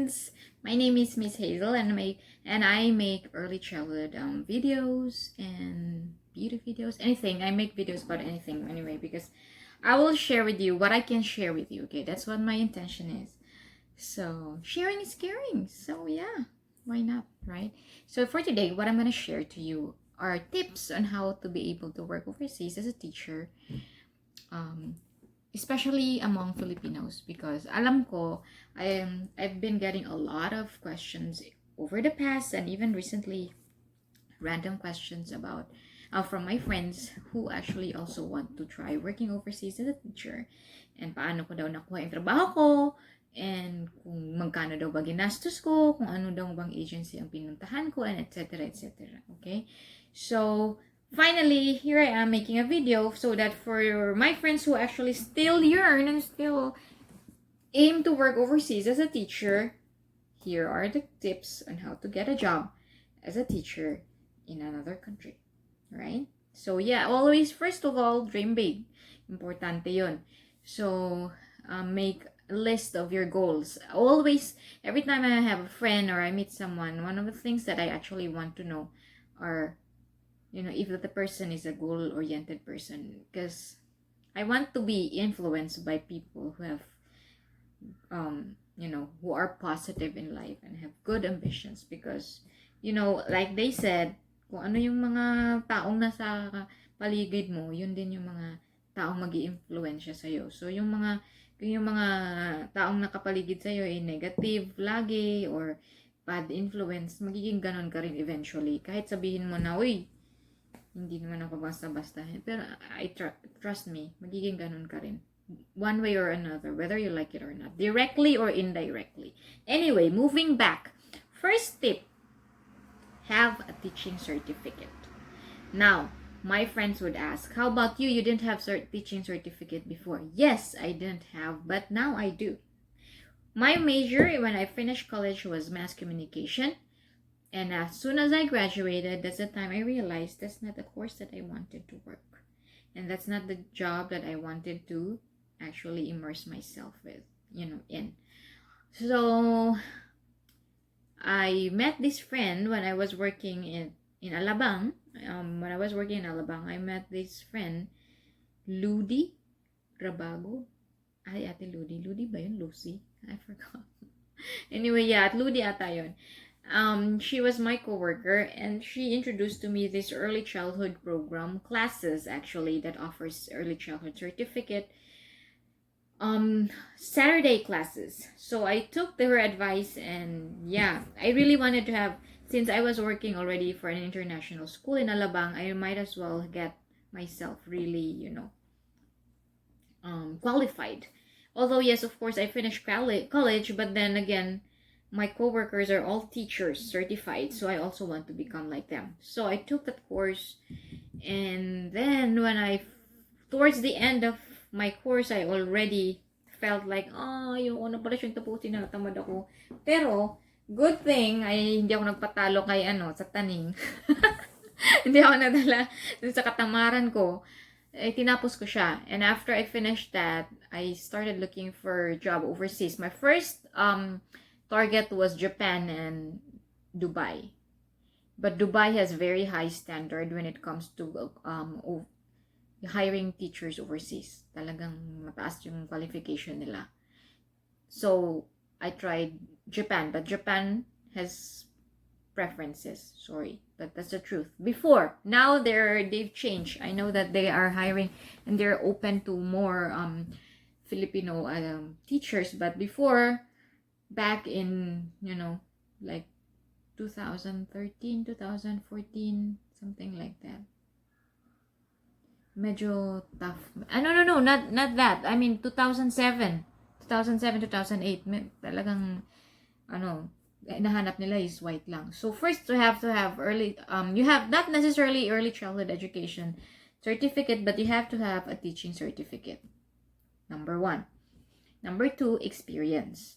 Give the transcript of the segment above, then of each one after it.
friends. My name is Miss Hazel, and I make early childhood videos and beauty videos. Anything. I make videos about anything anyway, because I will share with you what I can share with you. Okay, that's what my intention is. So sharing is caring. So yeah, why not, right? So for today, what I'm gonna share to you are tips on how to be able to work overseas as a teacher. Especially among Filipinos, because alam ko I've been getting a lot of questions over the past and even recently, random questions about from my friends who actually also want to try working overseas as a teacher, and paano ko daw nakuha yung trabaho ko, and kung magkano daw ba ginastos ko, kung ano daw bang agency ang pinuntahan ko, and etc. etc. Okay, so finally, here I am making a video so that for my friends who actually still yearn and still aim to work overseas as a teacher, here are the tips on how to get a job as a teacher in another country, right? So yeah, always, first of all, dream big. Importante yun. So make a list of your goals. Always, every time I have a friend or I meet someone, one of the things that I actually want to know are, if the person is a goal-oriented person, because I want to be influenced by people who have, who are positive in life and have good ambitions, because, like they said, kung ano yung mga taong nasa paligid mo, yun din yung mga taong mag-i-influensya sa'yo. So, kung yung mga taong nakapaligid sa'yo ay negative lagi or bad influence, magiging ganon ka rin eventually. Kahit sabihin mo na, uy, hindi naman ako basta-basta. Pero trust me, magiging ganun ka rin. One way or another, whether you like it or not. Directly or indirectly. Anyway, moving back. First tip, have a teaching certificate. Now, my friends would ask, how about you? You didn't have teaching certificate before. Yes, I didn't have, but now I do. My major when I finished college was mass communication. And as soon as I graduated, that's the time I realized that's not the course that I wanted to work. And that's not the job that I wanted to actually immerse myself with, in. So, I met this friend when I was working in Alabang. When I was working in Alabang, I met this friend, Ludi Rabago. Ay, Ate Ludi. Ludi ba yun? Lucy? I forgot. Anyway, yeah, at Ludi ata yun. She was my coworker, and she introduced to me this early childhood program, classes actually, that offers early childhood certificate, Saturday classes. So I took her advice, and yeah, I really wanted to have, since I was working already for an international school in Alabang, I might as well get myself really, qualified. Although yes, of course, I finished college, but then again, my coworkers are all teachers certified, so I also want to become like them. So I took that course, and then towards the end of my course, I already felt like, ayoko na pala siyang tapusin, natamad ako. Pero, good thing, ay hindi ako nagpatalo kay sa taning. Hindi ako nadala dun sa katamaran ko. Tinapos ko siya. And after I finished that, I started looking for a job overseas. My first target was Japan and Dubai. But Dubai has very high standard when it comes to hiring teachers overseas. Talagang mataas yung qualification nila. So, I tried Japan, but Japan has preferences. Sorry, but that's the truth. Before, now they've changed. I know that they are hiring and they're open to more Filipino teachers, but before, back in, like 2013, 2014, something like that. Medyo tough. No, not that. I mean, 2007, 2008, talagang, nahanap nila is white lang. So first, you have to have you have not necessarily early childhood education certificate, but you have to have a teaching certificate. Number 1. Number 2, experience.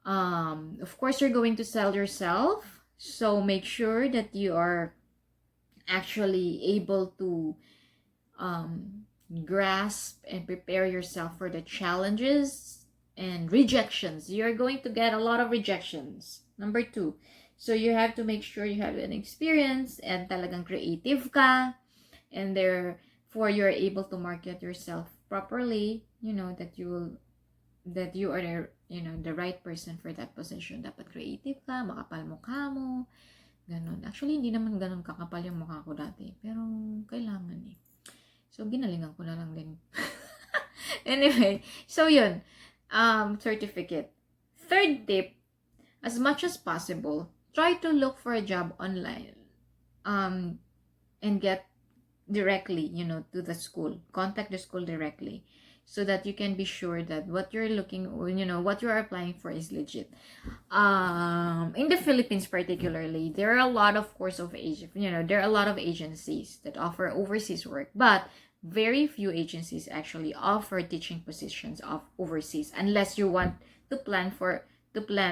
Of course, you're going to sell yourself, so make sure that you are actually able to grasp and prepare yourself for the challenges and rejections. You're going to get a lot of rejections. Number 2. So you have to make sure you have an experience and talagang creative ka, and therefore you're able to market yourself properly, that you are the right person for that position. Dapat creative ka, makapal mukha mo, ganun. Actually, hindi naman ganun kakapal yung mukha ko dati, pero kailangan eh. So, ginalingan ko na lang din. Anyway, so yun, certificate. Third tip, as much as possible, try to look for a job online, and get directly, to the school. Contact the school directly, so that you can be sure that what you're what you're applying for is legit. In the Philippines particularly, there are a lot of there are a lot of agencies that offer overseas work, but very few agencies actually offer teaching positions of overseas, unless you want to plan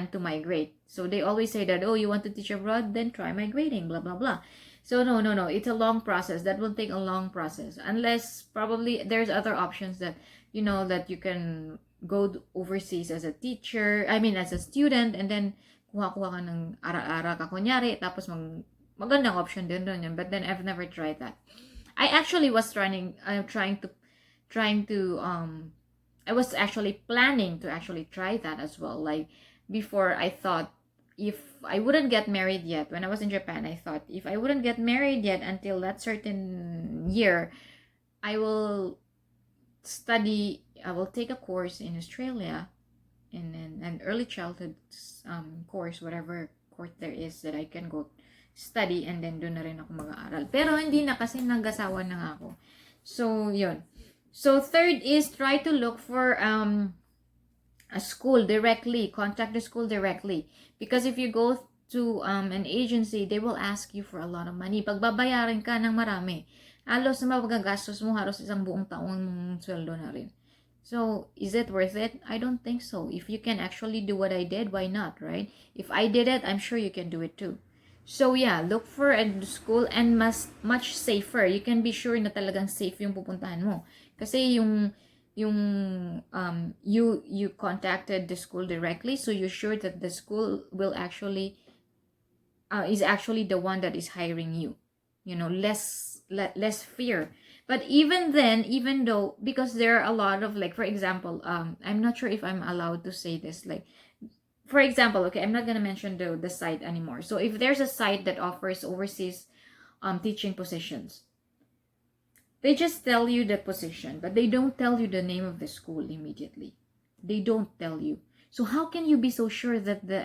to migrate. So they always say that, oh, you want to teach abroad, then try migrating, blah blah blah. So no, it's a long process. That will take a long process, unless probably there's other options that that you can go overseas as a teacher, as a student, and then kuha-kuha ka ng ara-ara ka kunyari, tapos magandang option din doon yun. But then I've never tried that. I actually was I was actually planning to actually try that as well. Like before, I thought if I wouldn't get married yet, when I was in Japan, I thought if I wouldn't get married yet until that certain year, I will take a course in Australia, in an early childhood course, whatever course there is that I can go study, and then doon na rin ako mag-aaral. Pero hindi na, kasi nag-asawa na nga ako. So, yun. So, third is try to look for a school directly. Contact the school directly. Because if you go to an agency, they will ask you for a lot of money. Pagbabayaran ka ng marami, halos na magagastos mo halos isang buong taong sweldo na rin. So, is it worth it? I don't think so. If you can actually do what I did, why not, right? If I did it, I'm sure you can do it too. So, yeah, look for a school, and much safer. You can be sure na talagang safe yung pupuntahan mo. Kasi you contacted the school directly, so you're sure that the school will actually is actually the one that is hiring you. Less fear. But even then, even though, because there are a lot of, like, for example, I'm not sure if I'm allowed to say this, like, for example, okay, I'm not gonna mention the site anymore. So if there's a site that offers overseas teaching positions, they just tell you the position, but they don't tell you the name of the school immediately. They don't tell you. So how can you be so sure that the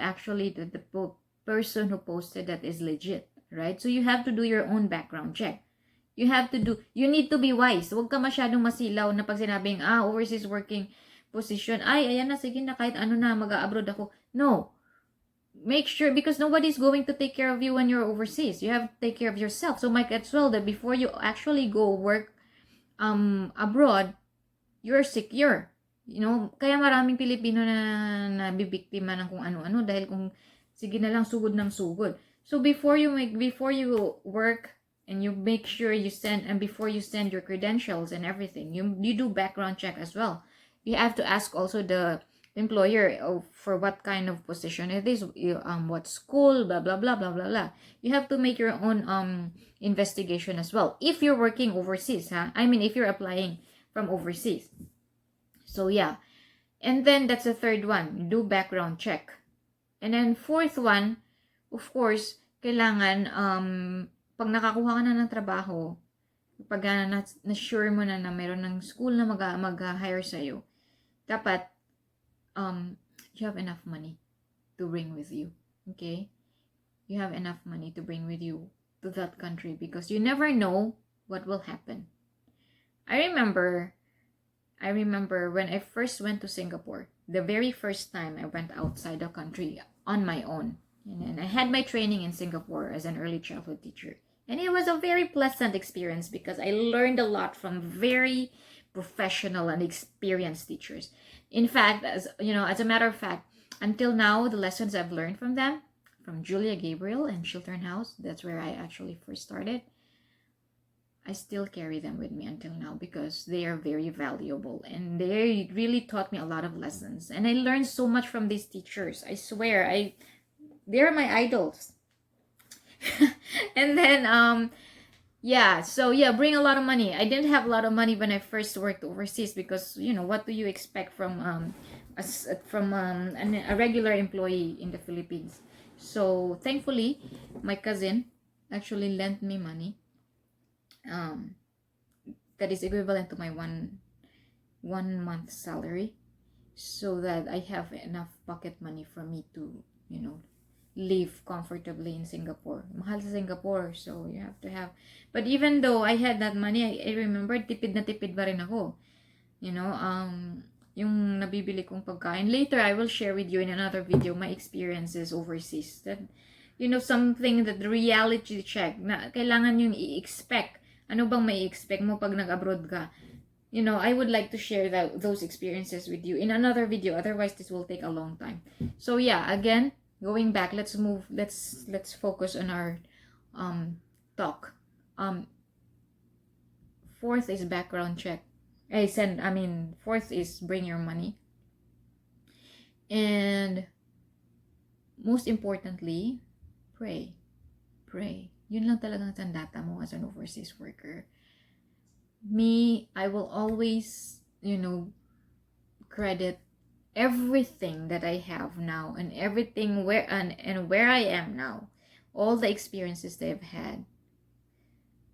person who posted that is legit, right? So you have to do your own background check. You need to be wise. Huwag ka masyadong masilaw na pag sinabing, overseas working position, ayan na, sige na, kahit ano na, mag-a-abroad ako. No. Make sure, because nobody's going to take care of you when you're overseas. You have to take care of yourself. So might as well that before you actually go work abroad, you're secure. Kaya maraming Pilipino na nabibiktima ng kung ano-ano dahil kung sige na lang, sugod ng sugod. So before you work, and you make sure you send, and before you send your credentials and everything, you do background check as well. You have to ask also the employer for what kind of position it is, what school, blah blah blah blah blah blah. You have to make your own investigation as well if you're working overseas, if you're applying from overseas. So yeah, and then that's the third one, do background check. And then fourth one, of course, kailangan pag nakakuha ka na ng trabaho, pag na-sure mo na meron ng school na mag-hire sa'yo, dapat you have enough money to bring with you. Okay? You have enough money to bring with you to that country, because you never know what will happen. I remember when I first went to Singapore, the very first time I went outside the country on my own. And I had my training in Singapore as an early childhood teacher. And it was a very pleasant experience because I learned a lot from very professional and experienced teachers. In fact, as a matter of fact, until now, the lessons I've learned from them, from Julia Gabriel and Chiltern House, that's where I actually first started. I still carry them with me until now because they are very valuable and they really taught me a lot of lessons. And I learned so much from these teachers. I swear, they're my idols. And then yeah, so yeah, bring a lot of money. I didn't have a lot of money when I first worked overseas because what do you expect from a regular employee in the Philippines? So thankfully, my cousin actually lent me money. Um, that is equivalent to my one month salary, so that I have enough pocket money for me to live comfortably in Singapore. Mahal sa Singapore, so you have to have. But even though I had that money, I remember tipid na tipid pa rin ako. Yung nabibili kong pagkain. Later, I will share with you in another video my experiences overseas. That, something that the reality check na kailangan yung i-expect. Ano bang may expect mo pag nag-abroad ka? I would like to share those experiences with you in another video. Otherwise, this will take a long time. So yeah, again, going back, let's focus on our talk. Fourth is background check. Fourth is bring your money. And most importantly, pray. Yun lang talagang sandata mo as an overseas worker. Me, I will always, credit everything that I have now and everything where I am now, all the experiences that I've had.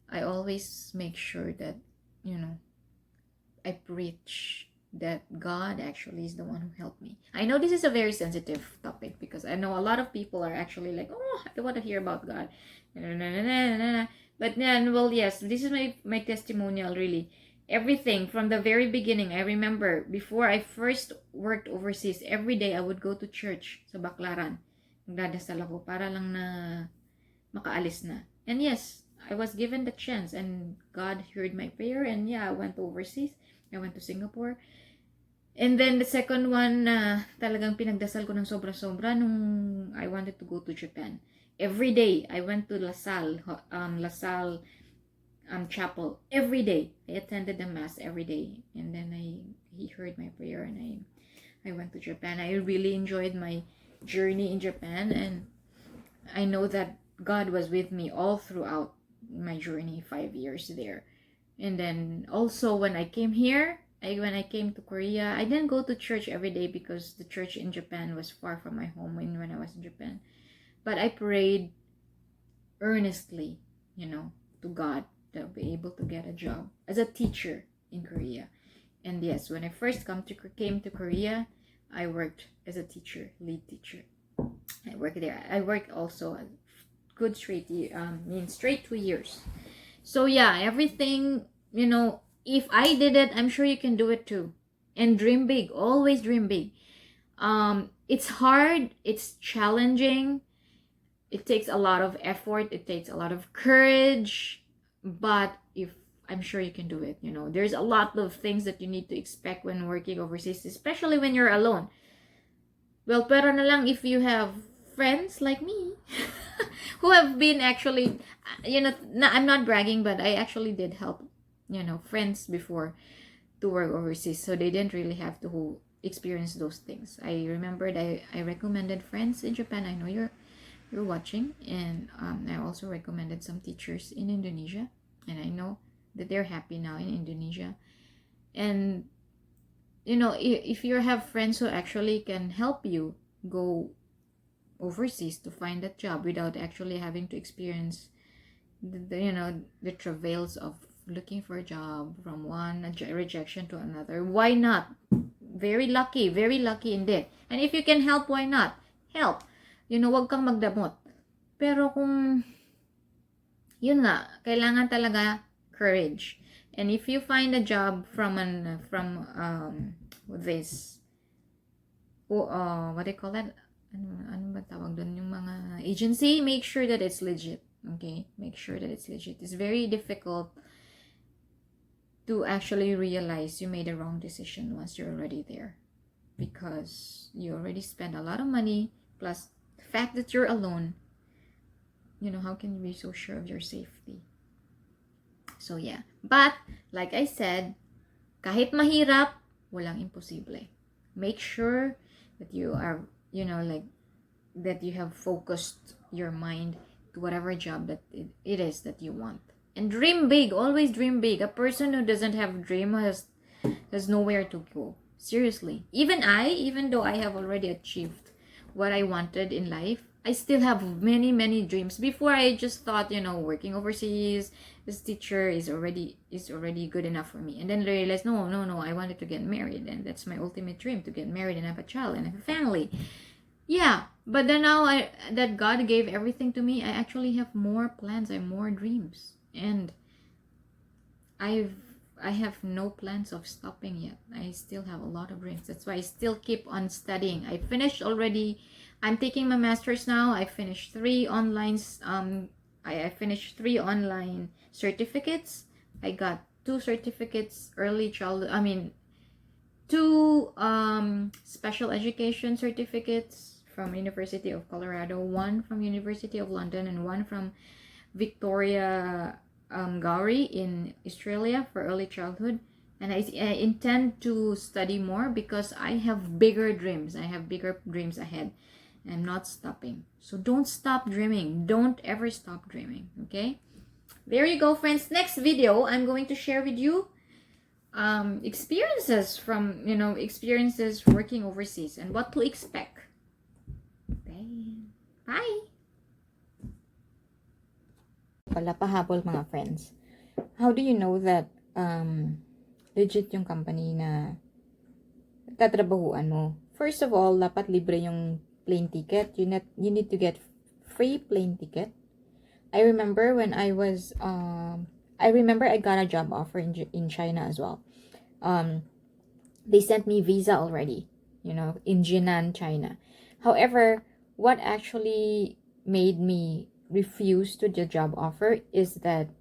I always make sure that, I preach that God actually is the one who helped me. I know this is a very sensitive topic because I know a lot of people are actually like, oh, I don't want to hear about God. But then, well, yes, this is my testimonial, really. Everything from the very beginning. I remember before I first worked overseas, every day I would go to church sa Baclaran. Nagdadasal ako para lang na makaalis na. And yes, I was given the chance and God heard my prayer, and yeah, I went overseas. I went to Singapore. And then the second one na talagang pinagdasal ko ng sobra-sobra nung I wanted to go to Japan. Every day I went to LaSalle chapel. Every day I attended the mass every day, and then he heard my prayer, and I went to Japan. I really enjoyed my journey in Japan, and I know that God was with me all throughout my journey, 5 years there. And then also when I came here, when I came to Korea, I didn't go to church every day because the church in Japan was far from my home when I was in Japan. But I prayed earnestly, to God to be able to get a job as a teacher in Korea. And yes, when I first came to Korea, I worked as a teacher, lead teacher. I worked there. I worked also a good straight 2 years. So yeah, everything, if I did it, I'm sure you can do it too. And dream big. Always dream big. It's hard. It's challenging. It takes a lot of effort. It takes a lot of courage. But I'm sure you can do it. There's a lot of things that you need to expect when working overseas, especially when you're alone. Well, pero na lang if you have friends like me who have been actually, I'm not bragging, but I actually did help, friends before to work overseas. So they didn't really have to experience those things. I remembered I recommended friends in Japan. I know you're watching, and I also recommended some teachers in Indonesia, and I know that they're happy now in Indonesia. And if you have friends who actually can help you go overseas to find that job without actually having to experience the travails of looking for a job from one rejection to another, why not? Very lucky indeed. And if you can help, why not help? Wag kang magdamot. Pero kung yun nga, kailangan talaga courage. And if you find a job from this what do you call that? Ano ba tawag doon, yung mga agency, make sure that it's legit. Okay? Make sure that it's legit. It's very difficult to actually realize you made a wrong decision once you're already there, because you already spent a lot of money, plus the fact that you're alone. How can you be so sure of your safety? So yeah, but like I said, kahit mahirap, walang imposible. Make sure that you are, like, that you have focused your mind to whatever job that it is that you want. And dream big, always dream big. A person who doesn't have dream has nowhere to go. Seriously. Even though I have already achieved what I wanted in life, I still have many, many dreams. Before, I just thought, working overseas as teacher is already good enough for me. And then I realized, no, I wanted to get married, and that's my ultimate dream, to get married and have a child and have a family. Yeah, but then now that God gave everything to me, I actually have more plans, I have more dreams. And I have no plans of stopping yet. I still have a lot of dreams. That's why I still keep on studying. I finished already. I'm taking my master's now. I finished 3 online I finished 3 online certificates. I got 2 certificates, early childhood, 2 special education certificates from University of Colorado, 1 from University of London, and 1 from Victoria Gowrie in Australia for early childhood. And I intend to study more because I have bigger dreams. I have bigger dreams ahead. I'm not stopping. So don't stop dreaming. Don't ever stop dreaming. Okay? There you go, friends. Next video, I'm going to share with you experiences working overseas and what to expect. Okay. Bye! Pala pahabol, mga friends. How do you know that legit yung company na tatrabahuan mo? First of all, dapat libre yung plane ticket. You need to get free plane ticket. I remember when I got a job offer in China as well. They sent me visa already, in Jinan, China. However, what actually made me refuse to the job offer is that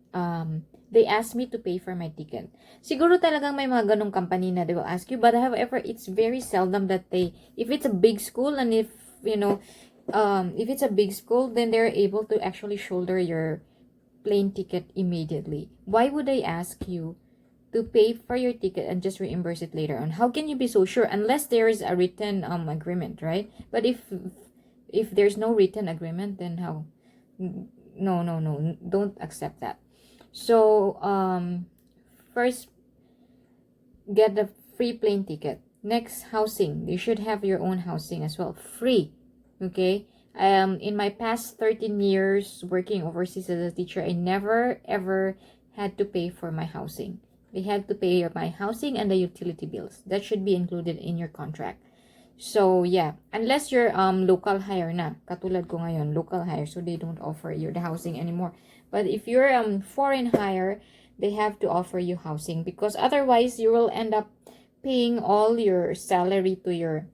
they asked me to pay for my ticket. Siguro talagang may mga ganong company na they will ask you, but however, it's very seldom that if it's a big school, and if it's a big school, then they're able to actually shoulder your plane ticket immediately. Why would they ask you to pay for your ticket and just reimburse it later on? How can you be so sure, unless there is a written agreement, right? But if there's no written agreement, then how? No, don't accept that. So first, get the free plane ticket. Next, housing. You should have your own housing as well, free. Okay. In my past 13 years working overseas as a teacher, I never ever had to pay for my housing. They had to pay my housing and the utility bills. That should be included in your contract. So yeah, unless you're local hire na, katulad ko ngayon, local hire, so they don't offer you the housing anymore. But if you're foreign hire, they have to offer you housing, because otherwise you will end up paying all your salary to your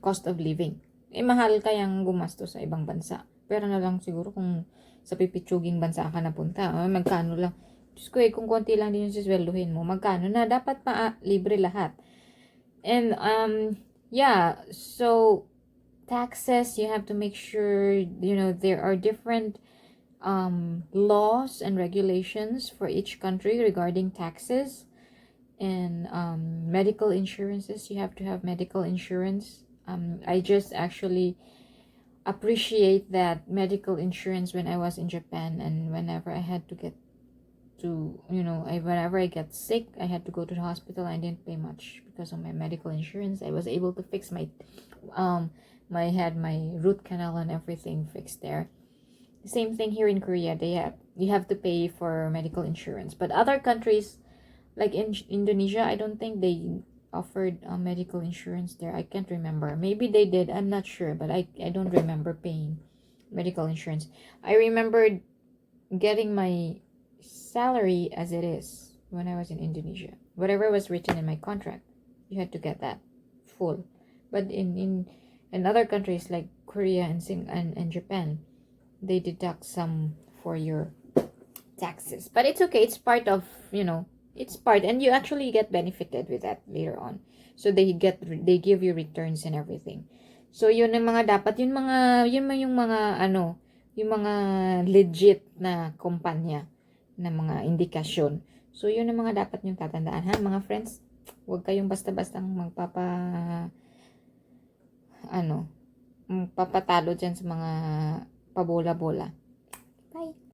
cost of living. Mahal kayang gumasto sa ibang bansa. Pero na lang siguro kung sa pipitsuging bansa ka napunta, magkano lang. Diyos ko, kung konti lang din yung sisweldohin mo, magkano na, dapat pa libre lahat. And yeah, so taxes, you have to make sure there are different laws and regulations for each country regarding taxes. And medical insurances, you have to have medical insurance. I just actually appreciate that medical insurance when I was in Japan, and whenever I had to get whenever I get sick, I had to go to the hospital. I didn't pay much because of my medical insurance. I was able to fix my root canal and everything fixed there. Same thing here in Korea. You have to pay for medical insurance. But other countries, like in Indonesia, I don't think they offered medical insurance there. I can't remember. Maybe they did. I'm not sure, but I don't remember paying medical insurance. I remember getting my salary as it is when I was in Indonesia. Whatever was written in my contract, you had to get that full. But in other countries like Korea and Japan, they deduct some for your taxes. But it's okay. It's part of, it's part, and you actually get benefited with that later on. So they give you returns and everything. So yun ang mga dapat, yung mga legit na kumpanya. na mga indikasyon. So, yun ang mga dapat nyong tatandaan, ha, mga friends. Huwag kayong basta-bastang papatalo dyan sa mga pabola-bola.